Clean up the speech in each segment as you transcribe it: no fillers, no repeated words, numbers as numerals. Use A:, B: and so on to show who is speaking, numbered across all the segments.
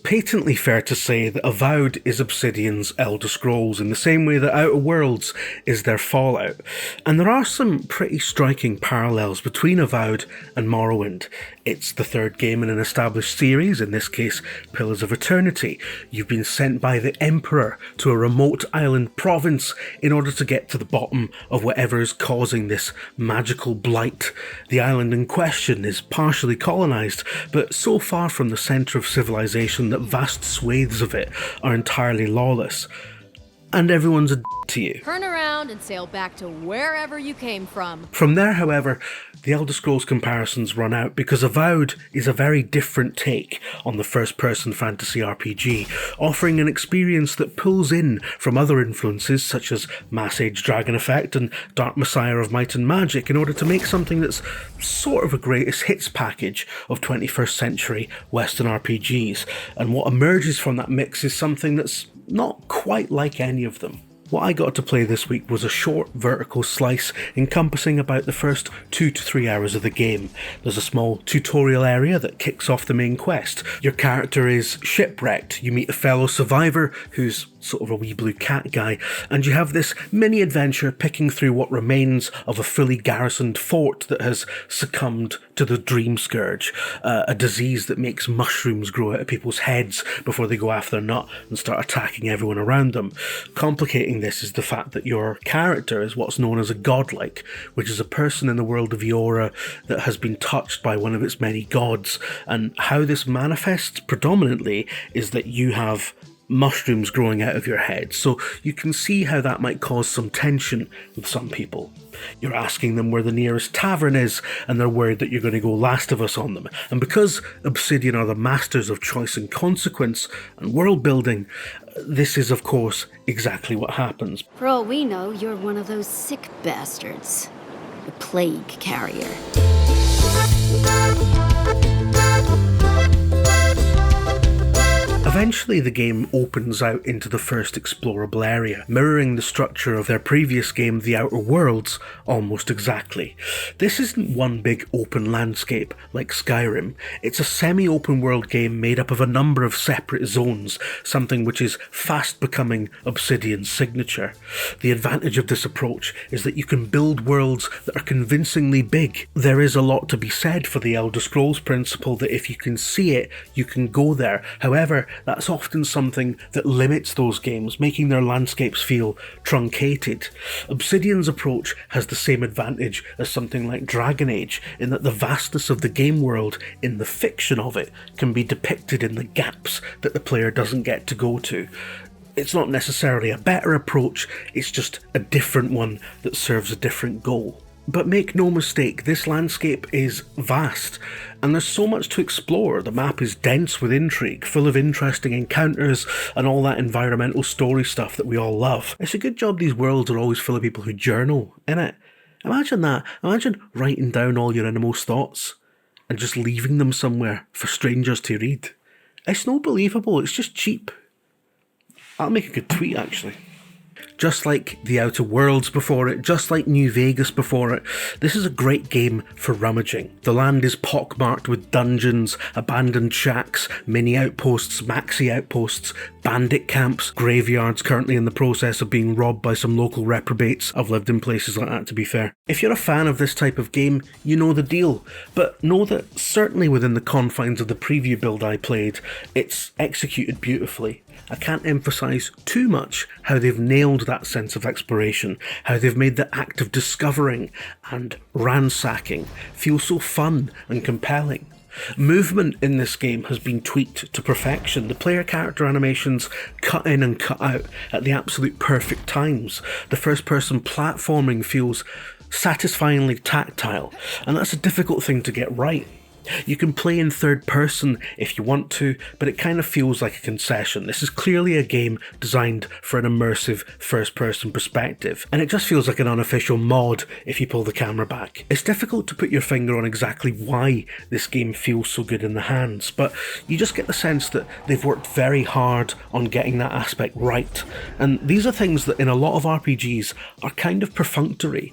A: patently fair to say that Avowed is Obsidian's Elder Scrolls in the same way that Outer Worlds is their Fallout. And there are some pretty striking parallels between Avowed and Morrowind. It's the third game in an established series, in this case Pillars of Eternity. You've been sent by the Emperor to a remote island province in order to get to the bottom of whatever is causing this magical blight. The island in question is partially colonised, but so far from the centre of civilization that vast swathes of it are entirely lawless. And everyone's a to you.
B: Turn around and sail back to wherever you came from.
A: From there, however, the Elder Scrolls comparisons run out because Avowed is a very different take on the first-person fantasy RPG, offering an experience that pulls in from other influences such as Mass Age Dragon Effect and Dark Messiah of Might and Magic in order to make something that's sort of a greatest hits package of 21st century Western RPGs, and what emerges from that mix is something that's not quite like any of them. What I got to play this week was a short vertical slice encompassing about the first 2 to 3 hours of the game. There's a small tutorial area that kicks off the main quest. Your character is shipwrecked, you meet a fellow survivor who's sort of a wee blue cat guy, and you have this mini adventure picking through what remains of a fully garrisoned fort that has succumbed to the Dream Scourge, a disease that makes mushrooms grow out of people's heads before they go after their nut and start attacking everyone around them. Complicating this is the fact that your character is what's known as a godlike, which is a person in the world of Eora that has been touched by one of its many gods, and how this manifests predominantly is that you have mushrooms growing out of your head, so you can see how that might cause some tension with some people. You're asking them where the nearest tavern is, and they're worried that you're going to go Last of Us on them. And because Obsidian are the masters of choice and consequence and world building, this is of course exactly what happens.
C: For all we know, you're one of those sick bastards. The plague carrier.
A: Eventually the game opens out into the first explorable area, mirroring the structure of their previous game, The Outer Worlds, almost exactly. This isn't one big open landscape like Skyrim, it's a semi-open world game made up of a number of separate zones, something which is fast becoming Obsidian's signature. The advantage of this approach is that you can build worlds that are convincingly big. There is a lot to be said for the Elder Scrolls principle that if you can see it, you can go there. However, that's often something that limits those games, making their landscapes feel truncated. Obsidian's approach has the same advantage as something like Dragon Age, in that the vastness of the game world, in the fiction of it, can be depicted in the gaps that the player doesn't get to go to. It's not necessarily a better approach, it's just a different one that serves a different goal. But make no mistake, this landscape is vast, and there's so much to explore. The map is dense with intrigue, full of interesting encounters, and all that environmental story stuff that we all love. It's a good job these worlds are always full of people who journal, innit? Imagine that. Imagine writing down all your innermost thoughts, and just leaving them somewhere for strangers to read. It's not believable, it's just cheap. That'll make a good tweet, actually. Just like The Outer Worlds before it, just like New Vegas before it, this is a great game for rummaging. The land is pockmarked with dungeons, abandoned shacks, mini outposts, maxi outposts, bandit camps, graveyards currently in the process of being robbed by some local reprobates. I've lived in places like that, to be fair. If you're a fan of this type of game, you know the deal, but know that certainly within the confines of the preview build I played, it's executed beautifully. I can't emphasise too much how they've nailed that sense of exploration, how they've made the act of discovering and ransacking feel so fun and compelling. Movement in this game has been tweaked to perfection. The player character animations cut in and cut out at the absolute perfect times. The first person platforming feels satisfyingly tactile, and that's a difficult thing to get right. You can play in third person if you want to, but it kind of feels like a concession. This is clearly a game designed for an immersive first person perspective, and it just feels like an unofficial mod if you pull the camera back. It's difficult to put your finger on exactly why this game feels so good in the hands, but you just get the sense that they've worked very hard on getting that aspect right. And these are things that in a lot of RPGs are kind of perfunctory.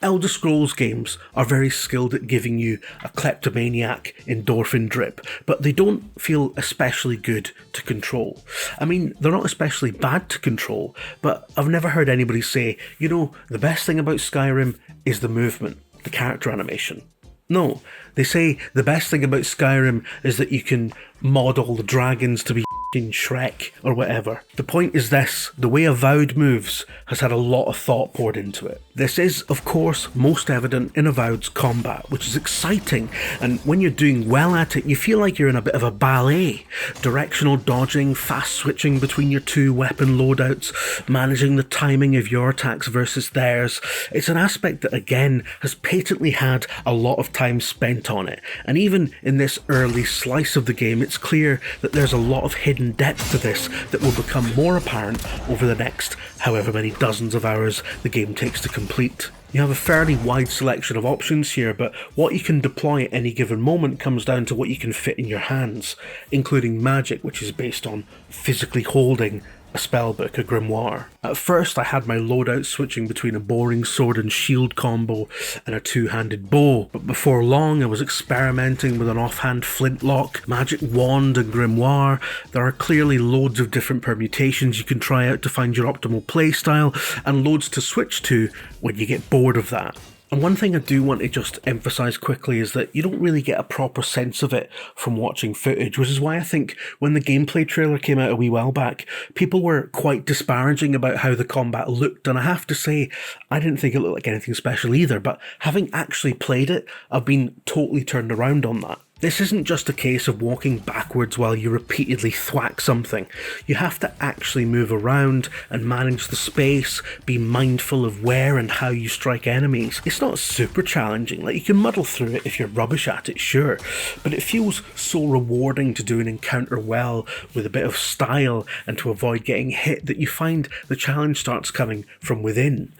A: Elder Scrolls games are very skilled at giving you a kleptomaniac endorphin drip, but they don't feel especially good to control. I mean, they're not especially bad to control, but I've never heard anybody say, you know, the best thing about Skyrim is the movement, the character animation. No, they say the best thing about Skyrim is that you can mod all the dragons to be Shrek or whatever. The point is this: the way Avowed moves has had a lot of thought poured into it. This is, of course, most evident in Avowed's combat, which is exciting, and when you're doing well at it, you feel like you're in a bit of a ballet. Directional dodging, fast switching between your two weapon loadouts, managing the timing of your attacks versus theirs. It's an aspect that, again, has patently had a lot of time spent on it, and even in this early slice of the game, it's clear that there's a lot of hidden depth to this that will become more apparent over the next however many dozens of hours the game takes to complete. You have a fairly wide selection of options here, but what you can deploy at any given moment comes down to what you can fit in your hands, including magic, which is based on physically holding a spellbook, a grimoire. At first I had my loadout switching between a boring sword and shield combo and a two-handed bow, but before long I was experimenting with an offhand flintlock, magic wand and grimoire. There are clearly loads of different permutations you can try out to find your optimal playstyle, and loads to switch to when you get bored of that. And one thing I do want to just emphasise quickly is that you don't really get a proper sense of it from watching footage, which is why I think when the gameplay trailer came out a wee while back, people were quite disparaging about how the combat looked, and I have to say, I didn't think it looked like anything special either, but having actually played it, I've been totally turned around on that. This isn't just a case of walking backwards while you repeatedly thwack something. You have to actually move around and manage the space, be mindful of where and how you strike enemies. It's not super challenging, like you can muddle through it if you're rubbish at it, sure, but it feels so rewarding to do an encounter well with a bit of style and to avoid getting hit that you find the challenge starts coming from within.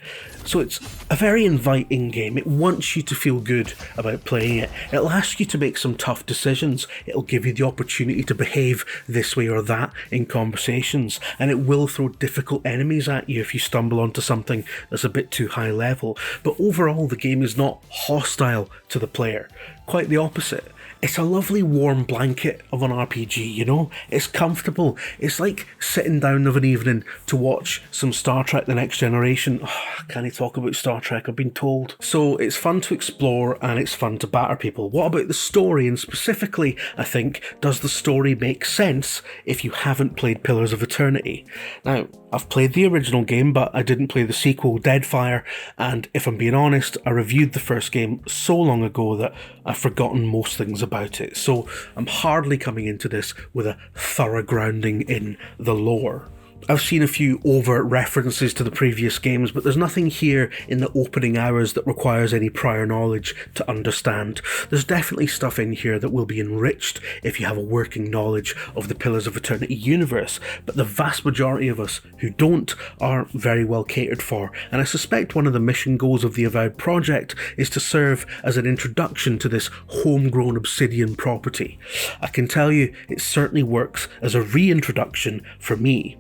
A: So it's a very inviting game. It wants you to feel good about playing it. It'll ask you to make some tough decisions. It'll give you the opportunity to behave this way or that in conversations, and it will throw difficult enemies at you if you stumble onto something that's a bit too high level. But overall, the game is not hostile to the player. Quite the opposite. It's a lovely warm blanket of an RPG, you know? It's comfortable. It's like sitting down of an evening to watch some Star Trek The Next Generation. Oh, can't I talk about Star Trek, I've been told. So it's fun to explore and it's fun to batter people. What about the story? And specifically, I think, does the story make sense if you haven't played Pillars of Eternity? Now, I've played the original game, but I didn't play the sequel, Deadfire, and if I'm being honest, I reviewed the first game so long ago that I've forgotten most things about it, so I'm hardly coming into this with a thorough grounding in the lore. I've seen a few overt references to the previous games, but there's nothing here in the opening hours that requires any prior knowledge to understand. There's definitely stuff in here that will be enriched if you have a working knowledge of the Pillars of Eternity universe, but the vast majority of us who don't are very well catered for, and I suspect one of the mission goals of the Avowed project is to serve as an introduction to this homegrown Obsidian property. I can tell you it certainly works as a reintroduction for me.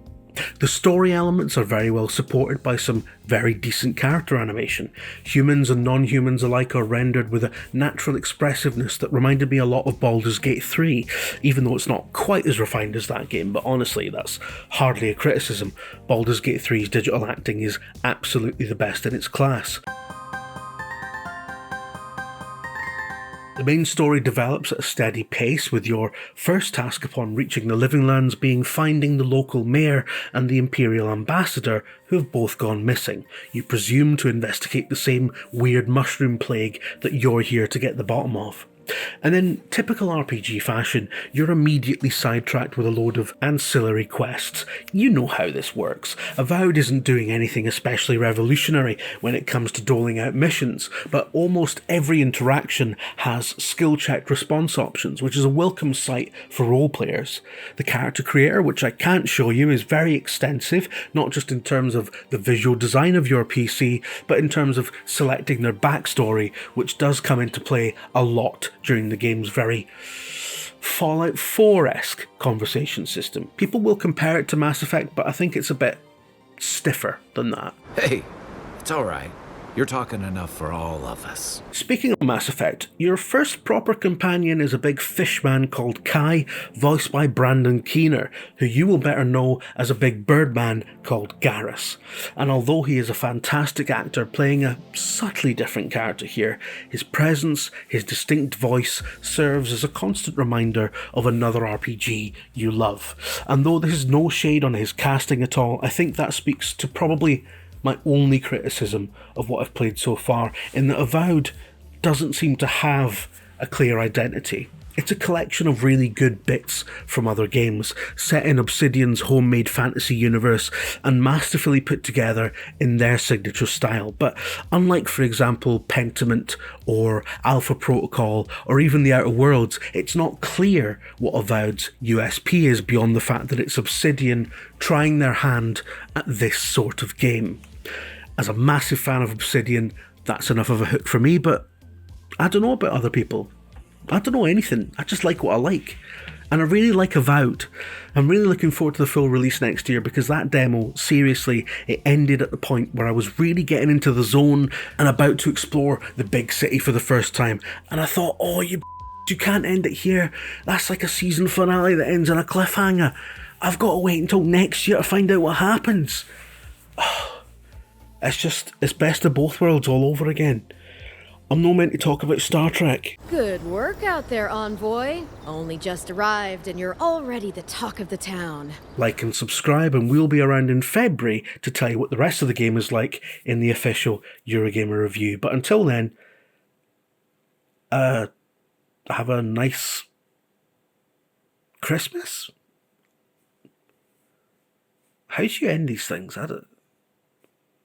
A: The story elements are very well supported by some very decent character animation. Humans and non-humans alike are rendered with a natural expressiveness that reminded me a lot of Baldur's Gate 3, even though it's not quite as refined as that game, but honestly that's hardly a criticism. Baldur's Gate 3's digital acting is absolutely the best in its class. The main story develops at a steady pace, with your first task upon reaching the Living Lands being finding the local mayor and the Imperial ambassador, who have both gone missing. You presume to investigate the same weird mushroom plague that you're here to get the bottom of. And in typical RPG fashion, you're immediately sidetracked with a load of ancillary quests. You know how this works. Avowed isn't doing anything especially revolutionary when it comes to doling out missions, but almost every interaction has skill-checked response options, which is a welcome sight for role players. The character creator, which I can't show you, is very extensive, not just in terms of the visual design of your PC, but in terms of selecting their backstory, which does come into play a lot during the game's very Fallout 4-esque conversation system. People will compare it to Mass Effect, but I think it's a bit stiffer than that.
D: Hey, it's alright. You're talking enough for all of us.
A: Speaking of Mass Effect, your first proper companion is a big fishman called Kai, voiced by Brandon Keener, who you will better know as a big birdman called Garrus. And although he is a fantastic actor playing a subtly different character here, his presence, his distinct voice, serves as a constant reminder of another RPG you love. And though this is no shade on his casting at all, I think that speaks to probably my only criticism of what I've played so far, in that Avowed doesn't seem to have a clear identity. It's a collection of really good bits from other games, set in Obsidian's homemade fantasy universe and masterfully put together in their signature style. But unlike, for example, Pentiment or Alpha Protocol or even the Outer Worlds, it's not clear what Avowed's USP is beyond the fact that it's Obsidian trying their hand at this sort of game. As a massive fan of Obsidian, that's enough of a hook for me, but I don't know about other people. I don't know anything. I just like what I like. And I really like Avowed. I'm really looking forward to the full release next year, because that demo, seriously, it ended at the point where I was really getting into the zone and about to explore the big city for the first time. And I thought, oh, you can't end it here. That's like a season finale that ends on a cliffhanger. I've got to wait until next year to find out what happens. It's best of both worlds all over again. I'm not meant to talk about Star Trek.
B: Good work out there, Envoy. Only just arrived and you're already the talk of the town.
A: Like and subscribe, and we'll be around in February to tell you what the rest of the game is like in the official Eurogamer review. But until then, have a nice Christmas? How do you end these things? I don't...